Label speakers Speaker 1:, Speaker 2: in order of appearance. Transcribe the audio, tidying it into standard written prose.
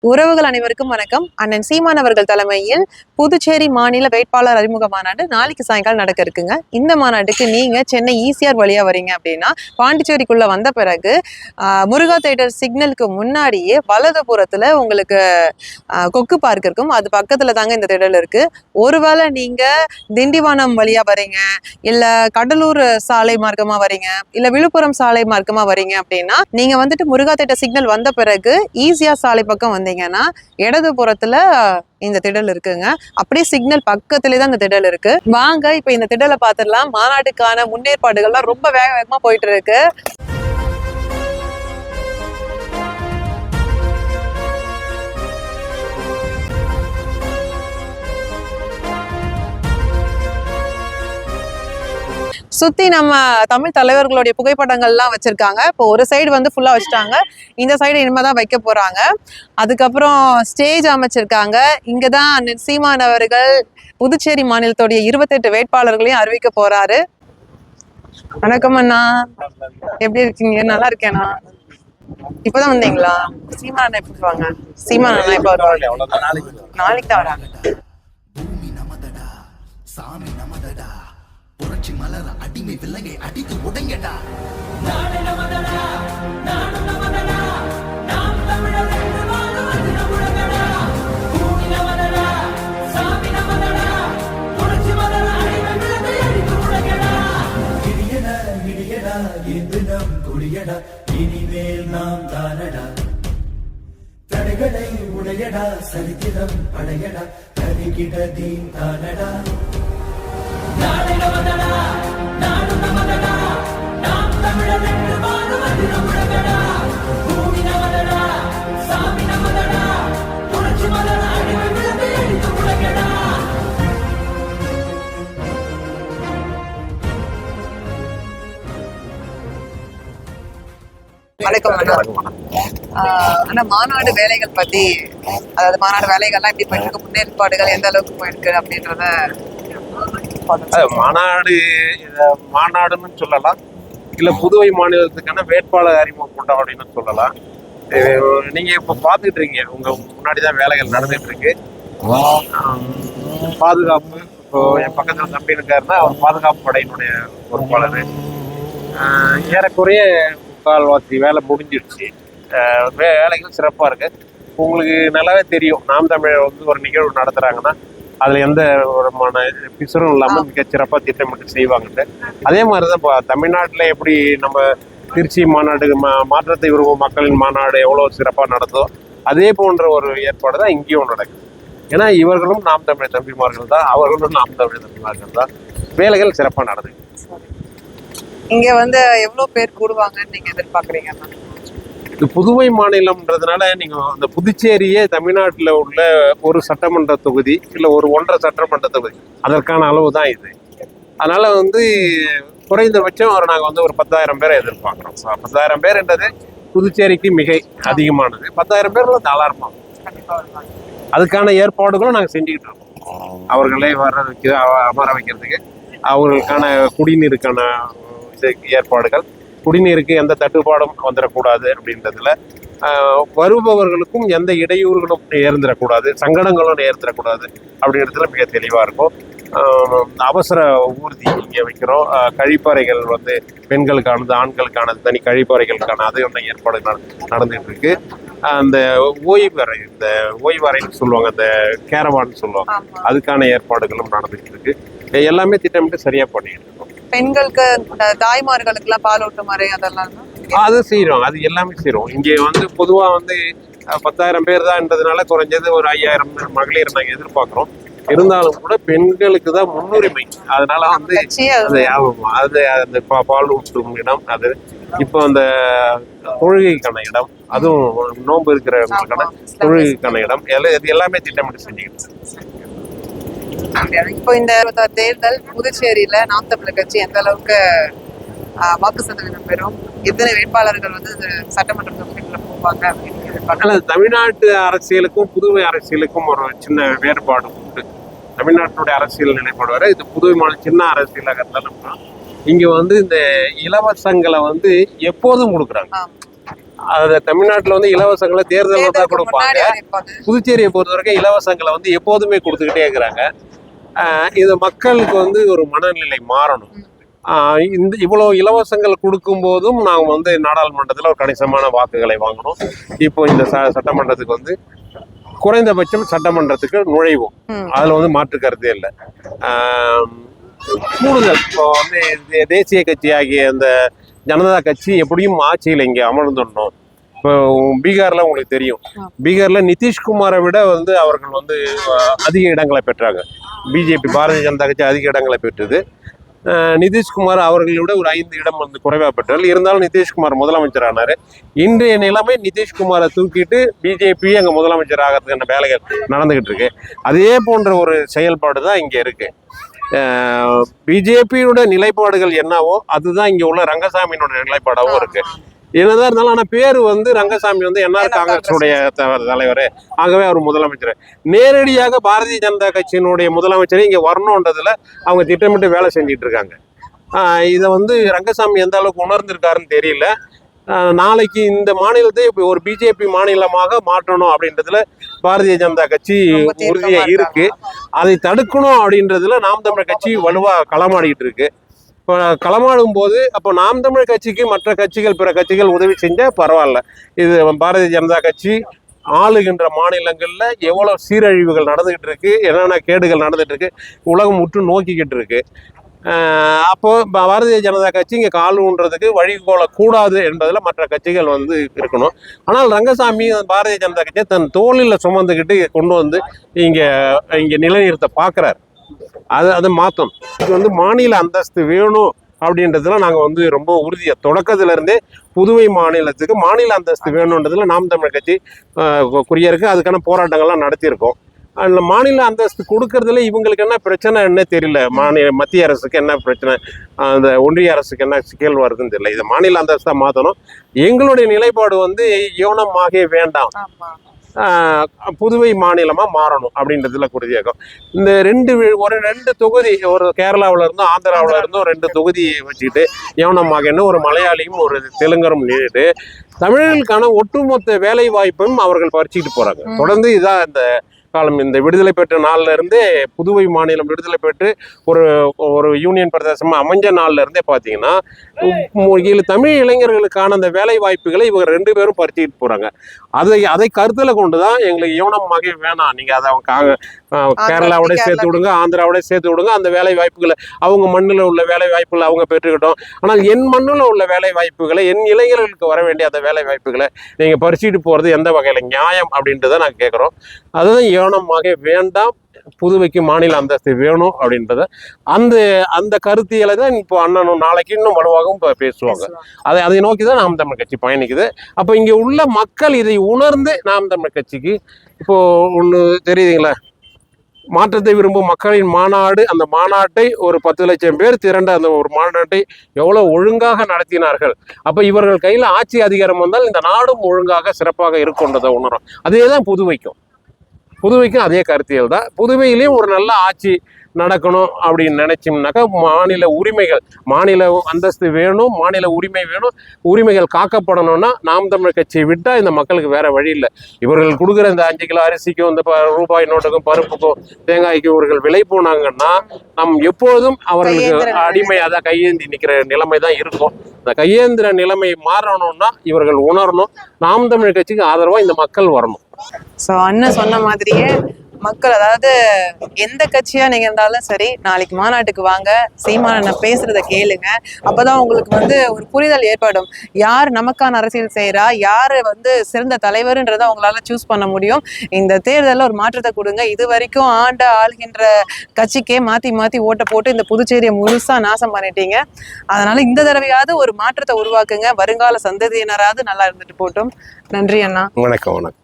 Speaker 1: உறவுகள் அனைவருக்கும் வணக்கம். அண்ணன் சீமான் அவர்கள் தலைமையில் புதுச்சேரி மாநில வேட்பாளர் அறிமுக மாநாடு நாளைக்கு சாயங்காலம் நடக்க இருக்குங்க. இந்த மாநாட்டுக்கு நீங்க சென்னை ஈசிஆர் வழியா வரீங்க அப்படின்னா பாண்டிச்சேரிக்குள்ள வந்த பிறகு முருகா தேட்டர் சிக்னலுக்கு முன்னாடியே வலதுபுறத்துல உங்களுக்கு கொக்கு பார்க் இருக்கும். அது பக்கத்துல தாங்க இந்த திடல் இருக்கு. ஒருவேளை நீங்க திண்டிவனம் வழியா வரீங்க, இல்ல கடலூர் சாலை மார்க்கமா வரீங்க, இல்ல விழுப்புரம் சாலை மார்க்கமா வரீங்க அப்படின்னா நீங்க வந்துட்டு முருகா தேட்டர் சிக்னல் வந்த பிறகு ஈசிஆர் சாலை பக்கம் வந்தீங்கன்னா இடது புறத்துல இந்த திடல் இருக்குங்க. அப்படியே சிக்னல் பக்கத்துலேயே தான் இந்த திடல் இருக்கு. வாங்க இப்ப இந்த திடலை பார்த்துடலாம். மாநாட்டுக்கான முன்னேற்பாடுகள்லாம் ரொம்ப வேகமா போயிட்டு இருக்கு. சுத்தி நம்ம தமிழ் தலைவர்களுடைய புகைப்படங்கள்லாம் வச்சிருக்காங்க. இப்போ ஒரு சைடு வந்து ஃபுல்லா வச்சுட்டாங்க, இந்த சைடு இனிமேதான் வைக்க போறாங்க. அதுக்கப்புறம் ஸ்டேஜ் அமைச்சிருக்காங்க. இங்கதான் அண்ணன் சீமான் அவர்கள் புதுச்சேரி மாநிலத்துடைய 28 வேட்பாளர்களையும் அறிவிக்க போறாரு. வணக்கம் அண்ணா, எப்படி இருக்கீங்க? நல்லா இருக்கேண்ணா. இப்பதான் வந்தீங்களா? சீமான் அண்ணா எப்படி வாங்க? சீமான் அண்ணா இப்ப வருவாங்க, நாளைக்கு தான் வராங்க. புரட்சி மலர அடிமை விலங்கை அடித்து உடைங்கடா. நாடு நமதடா, நாடு நமதடா, நாம் தமிழர் என்று வாழ்வது நம்முடையடா. பூமி நமதடா, சாமி நமதடா, புரட்சி மலர அடிமை விலங்கை அடித்து உடைங்கடா. இடியடா இடியடா என்று நம் கொடியடா, இனிமேல் நாம் தானடா. தடைகளை உடையடா, சரித்திரம் படையடா, தனிகிட தீன் தானடா. நாடு நமதடா, நாடு நமதடா, நாம் தமிழர் என்று வாழ்வது நம்முடையடா. பூமி நமதடா, சாமி நமதடா, புரட்சி மலர அடிமை விலங்கை அடித்து உடைங்கடா. வணக்கம் அண்ணா. மாநாடு வேலைகள் பத்தி, அதாவது மாநாடு வேலைகள்லாம் எப்படி போயிட்டு இருக்கு, முன்னேற்பாடுகள் எந்த அளவுக்கு போயிருக்கு அப்படின்றத.
Speaker 2: மாநாடுன்னு சொல்லலாம், இல்ல புதுவை மாநிலத்துக்கான வேட்பாளர் அறிமுகம் கொண்டோம் அப்படின்னு சொல்லலாம். நீங்க இப்ப பாத்துக்கிட்டு இருக்கீங்க, உங்க முன்னாடிதான் வேலைகள் நடந்துட்டு இருக்கு. பாதுகாப்பு, இப்போ என் பக்கத்துல தம்பி இருக்காருன்னா அவர் பாதுகாப்பு படையினுடைய பொறுப்பாளர். ஏறக்குறைய முக்கால்வாசி வேலை முடிஞ்சிடுச்சு. வேலைகள் சிறப்பா இருக்கு. உங்களுக்கு நல்லாவே தெரியும், நாம் தமிழர் வந்து ஒரு நிகழ்வு நடத்துறாங்கன்னா அதுல எந்த விதமான பிசுறும் இல்லாம மிகச்சிறப்பா திட்டமிட்டு செய்வாங்கட்டு. அதே மாதிரிதான் தமிழ்நாட்டுல எப்படி நம்ம திருச்சி மாநாடு, மாற்றத்தை விரும்பும் மக்களின் மாநாடு எவ்வளவு சிறப்பா நடந்ததோ அதே போன்ற ஒரு ஏற்பாடு தான் இங்கேயும் நடக்குது. ஏன்னா இவர்களும் நாம் தமிழ் தம்பிமார்கள் தான், அவர்களும் நாம் தமிழ் தம்பிமார்கள் தான். வேலைகள் சிறப்பா நடக்குது.
Speaker 1: இங்க வந்து எவ்வளவு பேர் கூடுவாங்கன்னு நீங்க எதிர்பார்க்குறீங்க?
Speaker 2: இது புதுவை மாநிலம்ன்றதுனால நீங்க அந்த புதுச்சேரியே தமிழ்நாட்டில் உள்ள ஒரு சட்டமன்ற தொகுதி இல்லை ஒரு 1.5 சட்டமன்ற தொகுதி, அதற்கான அளவு தான் இது. அதனால வந்து குறைந்தபட்சம் நாங்கள் வந்து ஒரு 10,000 பேரை எதிர்பார்க்குறோம். 10,000 பேர்ன்றது புதுச்சேரிக்கு மிக அதிகமானது. 10,000 பேர்ல தாராளமா அதுக்கான ஏற்பாடுகளும் நாங்கள் செஞ்சுக்கிட்டு இருக்கோம். அவர்களை அமர வைக்கிறதுக்கு, அவர்களுக்கான குடிநீருக்கான ஏற்பாடுகள், குடிநீருக்கு எந்த தட்டுப்பாடும் வந்துடக்கூடாது அப்படின்றதுல, வருபவர்களுக்கும் எந்த இடையூறுகளும் ஏற்படக்கூடாது, சங்கடங்களும் ஏற்படக்கூடாது அப்படின்றதுல மிக தெளிவாக இருக்கும். அவசர ஊர்தி இங்கே வைக்கிறோம். கழிப்பறைகள் வந்து பெண்களுக்கானது, ஆண்களுக்கானது, தனி கழிப்பறைகளுக்கான அது ஒன்று ஏற்பாடு நடந்துகிட்டு இருக்கு. அந்த ஓய்வறை, இந்த ஓய்வறைன்னு சொல்லுவாங்க, அந்த கேரவான்னு சொல்லுவாங்க, அதுக்கான ஏற்பாடுகளும் நடந்துகிட்டு இருக்கு. எல்லாமே திட்டமிட்டு சரியா பண்ணிட்டு இருக்கோம்.
Speaker 1: பெண்களுக்கு, தாய்மார்களுக்கு எல்லாம் பால் ஊட்டும் முறை அதெல்லாம்
Speaker 2: அது செய்யறோம். அது எல்லாமே செய்யறோம். இங்க வந்து பொதுவா வந்து 10,000 பேர் தான்ன்றதுனால குறைஞ்சது ஒரு 5,000 மகளிர் நாங்க எதிர்பார்க்கிறோம். இருந்தாலும் கூட பெண்களுக்கு தான் முன்னுரிமை. அதனால வந்து அது அந்த பால் ஊட்டும் இடம், அது இப்போ அந்த தொழுகைக்கான இடம், அதுவும் நோன்பு இருக்கிறவங்களுக்கான தொழுகைக்கான இடம், இது எல்லாமே திட்டமிட்டு செஞ்சுக்கிட்டு.
Speaker 1: இப்போ இந்த தேர்தல் புதுச்சேரியில நாம் தமிழர் கட்சி எந்த அளவுக்கு வாக்கு சதவீதம் பெறும், எத்தனை வேட்பாளர்கள் வந்து சட்டமன்ற தொகுதிக்குள்ள போவாங்க அப்படின்னு?
Speaker 2: தமிழ்நாட்டு அரசியலுக்கும் புதுவை அரசியலுக்கும் ஒரு சின்ன வேறுபாடு உண்டு. தமிழ்நாட்டுடைய அரசியல் நிலைப்பாடு வர, இது புதுவை மாநில சின்ன அரசியலாக இருந்தாலும் இங்க வந்து இந்த இலவசங்களை வந்து எப்போதும் கொடுக்குறாங்க. அது தமிழ்நாட்டுல வந்து இலவசங்களை தேர்தல் தான்
Speaker 1: தேர்தலுக்கு
Speaker 2: கொடுப்பாங்க.
Speaker 1: முன்னாடி வரைப்பாங்க.
Speaker 2: புதுச்சேரியை பொறுத்த வரைக்கும் இலவசங்களை வந்து எப்போதுமே கொடுத்துக்கிட்டே இருக்கிறாங்க. இது மக்களுக்கு வந்து ஒரு மனநிலை மாறணும். இந்த இவ்வளோ இலவசங்கள் கொடுக்கும் போதும் நாங்கள் வந்து நாடாளுமன்றத்தில் ஒரு கணிசமான வாக்குகளை வாங்கணும். இப்போ இந்த சட்டமன்றத்துக்கு வந்து குறைந்தபட்சம் சட்டமன்றத்துக்கு நுழைவோம். அதில் வந்து மாற்று கருத்தே இல்லை. கூடுதல் இப்போ வந்து தேசிய கட்சியாகிய அந்த ஜனதா கட்சி எப்படியும் ஆட்சியில் இங்கே அமர்ந்துடணும். இப்போ பீகார்ல உங்களுக்கு தெரியும், பீகார்ல நிதிஷ்குமாரை விட வந்து அவர்கள் வந்து அதிக இடங்களை பெற்றாங்க. பிஜேபி பாரதிய ஜனதா கட்சி அதிக இடங்களை பெற்றது. நிதிஷ்குமார் அவர்களை விட ஒரு 5 இடம் வந்து குறைவாக பெற்றார்கள். இருந்தாலும் நிதிஷ்குமார் முதலமைச்சர் ஆனார். இன்றைய நிலைமை நிதிஷ்குமாரை தூக்கிட்டு பிஜேபி அங்கே முதலமைச்சர் ஆகிறதுக்கான வேலைகள் நடந்துகிட்டு இருக்கு. அதே போன்ற ஒரு செயல்பாடு தான் இங்கே இருக்கு. பிஜேபியோட நிலைப்பாடுகள் என்னவோ அதுதான் இங்கே உள்ள ரங்கசாமியினோட நிலைப்பாடாகவும் இருக்கு. என்னதான் இருந்தாலும் ஆனால் பேர் வந்து ரங்கசாமி வந்து என்ஆர் காங்கிரஸுடைய தலைவர், ஆகவே அவர் முதலமைச்சர். நேரடியாக பாரதிய ஜனதா கட்சியினுடைய முதலமைச்சரை இங்கே வரணுன்றதுல அவங்க திட்டமிட்டு வேலை செஞ்சுட்டு இருக்காங்க. இதை வந்து ரங்கசாமி எந்த அளவுக்கு உணர்ந்திருக்காருன்னு தெரியல. நாளைக்கு இந்த மாநிலத்தை இப்போ ஒரு பிஜேபி மாநிலமாக மாற்றணும் அப்படின்றதுல பாரதிய ஜனதா கட்சி உறுதியா இருக்கு. அதை தடுக்கணும் அப்படின்றதுல நாம் தமிழர் கட்சி வலுவா களமாடிக்கிட்டு இருக்கு. இப்போ களமாடும் போது அப்போ நாம் தமிழ் கட்சிக்கு மற்ற கட்சிகள் பிற கட்சிகள் உதவி செஞ்சா பரவாயில்ல. இது பாரதிய ஜனதா கட்சி ஆளுகின்ற மாநிலங்கள்ல எவ்வளவு சீரழிவுகள் நடந்துகிட்டு இருக்கு, என்னென்ன கேடுகள் நடந்துட்டு இருக்கு, உலகம் உற்று நோக்கிக்கிட்டு இருக்கு. அப்போ பாரதிய ஜனதா கட்சி இங்கே கால் ஊன்றதுக்கு வழிகோலக்கூடாது என்பதுல மற்ற கட்சிகள் வந்து இருக்கணும். ஆனால் ரங்கசாமி பாரதிய ஜனதா கட்சியை தன் தோளில் சுமந்துக்கிட்டு கொண்டு வந்து இங்கே நிலைநிறுத்த பார்க்குறாரு. அது மாற்றணும். இது வந்து மாநில அந்தஸ்து வேணும் அப்படின்றதுல நாங்கள் வந்து ரொம்ப உறுதியாக தொடக்கத்துல இருந்தே புதுவை மாநிலத்துக்கு மாநில அந்தஸ்து வேணுன்றதுல நாம் தமிழர் கட்சி குறியா இருக்கு. அதுக்கான போராட்டங்கள்லாம் நடத்தியிருக்கோம். அந்த மாநில அந்தஸ்து கொடுக்கறதுல இவங்களுக்கு என்ன பிரச்சனை தெரியல. மத்திய அரசுக்கு என்ன பிரச்சனை, அந்த ஒன்றிய அரசுக்கு என்ன சிக்கல் வருதுன்னு தெரியல. இதை மாநில அந்தஸ்தா மாற்றணும். எங்களுடைய நிலைப்பாடு வந்து யோனமாக வேண்டாம், புதுவை மாநிலமா மாறணும் அப்படின்றதுல உறுதியாகும். இந்த ரெண்டு தொகுதி, ஒரு கேரளாவில இருந்தும் ஆந்திராவில இருந்தும் 2 தொகுதியை வச்சுக்கிட்டு யவனமாக ஒரு மலையாளியும் ஒரு தெலுங்கரும் நின்றுட்டு தமிழர்களுக்கான ஒட்டுமொத்த வேலை வாய்ப்பையும் அவர்கள் பறிச்சுக்கிட்டு போறாங்க. தொடர்ந்து இதான் இந்த காலம். இந்த விடுதலை பெற்ற நாள்ல இருந்தே புதுவை மாநிலம் விடுதலை பெற்று ஒரு யூனியன் பிரதேசமா அமைஞ்ச நாள்ல இருந்தே பாத்தீங்கன்னா தமிழ் இளைஞர்களுக்கான அந்த வேலை வாய்ப்புகளை இவங்க 2 பேரும் பறிச்சுக்கிட்டு போறாங்க. அதை கருத்துல கொண்டுதான் எங்களுக்கு யவனமாக வேணாம், நீங்க அதை கேரளாவோட சேர்த்து விடுங்க, ஆந்திராவோட சேர்த்து விடுங்க, அந்த வேலை வாய்ப்புகளை அவங்க மண்ணில் உள்ள வேலை வாய்ப்புகளை அவங்க பெற்றுக்கிட்டோம். ஆனால் என் மண்ணில் உள்ள வேலை வாய்ப்புகளை, என் இளைஞர்களுக்கு வர வேண்டிய அந்த வேலை வாய்ப்புகளை நீங்க பறிச்சுட்டு போறது எந்த வகையில நியாயம் அப்படின்றத நாங்கள் கேட்குறோம். அதுதான் யவனமாக வேண்டாம், புதுவைக்கு மாநில அந்தஸ்து வேணும் அப்படின்றத அந்த கருத்தியலை தான் இப்போ அண்ணனும் நாளைக்கு இன்னும் வலுவாகவும் பேசுவாங்க. அதை நோக்கி தான் நாம் தமிழ் கட்சி பயணிக்குது. அப்போ இங்கே உள்ள மக்கள் இதை உணர்ந்து நாம் தமிழ் கட்சிக்கு இப்போ ஒன்று தெரியுதுங்களா, மாற்றத்தை விரும்பும் மக்களின் மாநாடு, அந்த மாநாட்டை ஒரு 10 லட்சம் பேர் திரண்ட அந்த ஒரு மாநாட்டை எவ்வளவு ஒழுங்காக நடத்தினார்கள். அப்ப இவர்கள் கையில ஆட்சி அதிகாரம் வந்தால் இந்த நாடும் ஒழுங்காக சிறப்பாக இருக்குன்றதை உணரும். அதேதான் புதுவைக்கும் அதே கருத்தியல் தான். புதுவையிலையும் ஒரு நல்ல ஆட்சி நடக்கணும் அப்படின்னு நினைச்சோம்னாக்கா மாநில உரிமைகள், மாநில அந்தஸ்து வேணும், மாநில உரிமை வேணும், உரிமைகள் காக்கப்படணும்னா நாம் தமிழர் கட்சியை விட்டா இந்த மக்களுக்கு வேற வழி இல்லை. இவர்கள் கொடுக்குற இந்த 5 கிலோ அரிசிக்கும் இந்த ரூபாய் நோட்டுக்கும் பருப்புக்கும் தேங்காய்க்கும் இவர்கள் விலை போனாங்கன்னா நம் எப்பொழுதும் அவர்களுக்கு அடிமை, அதான் கையேந்தி நிற்கிற நிலைமை தான் இருக்கும். இந்த கையேந்திர நிலைமை மாறணும்னா இவர்கள் உணரணும். நாம் தமிழர் கட்சிக்கு ஆதரவா இந்த மக்கள் வரணும்.
Speaker 1: சோ அண்ணன் சொன்ன மாதிரியே மக்கள், அதாவது எந்த கட்சியா நீங்க இருந்தாலும் சரி, நாளைக்கு மாநாட்டுக்கு வாங்க, சீமானண்ணன் பேசுறத கேளுங்க. அப்பதான் உங்களுக்கு வந்து ஒரு புரிதல் ஏற்படும். யார் நமக்கான அரசியல் செய்யறா, யாரு வந்து சிறந்த தலைவர்ன்றதை உங்களால சூஸ் பண்ண முடியும். இந்த தேர்தலில் ஒரு மாற்றத்தை கொடுங்க. இது வரைக்கும் ஆளுகின்ற கட்சிக்கே மாத்தி ஓட்ட போட்டு இந்த புதுச்சேரியை முழுசா நாசம் பண்ணிட்டீங்க. அதனால இந்த தடவையாவது ஒரு மாற்றத்தை உருவாக்குங்க. வருங்கால சந்ததியினராவது நல்லா இருந்துட்டு போட்டும். நன்றி அண்ணா.
Speaker 2: வணக்கம்.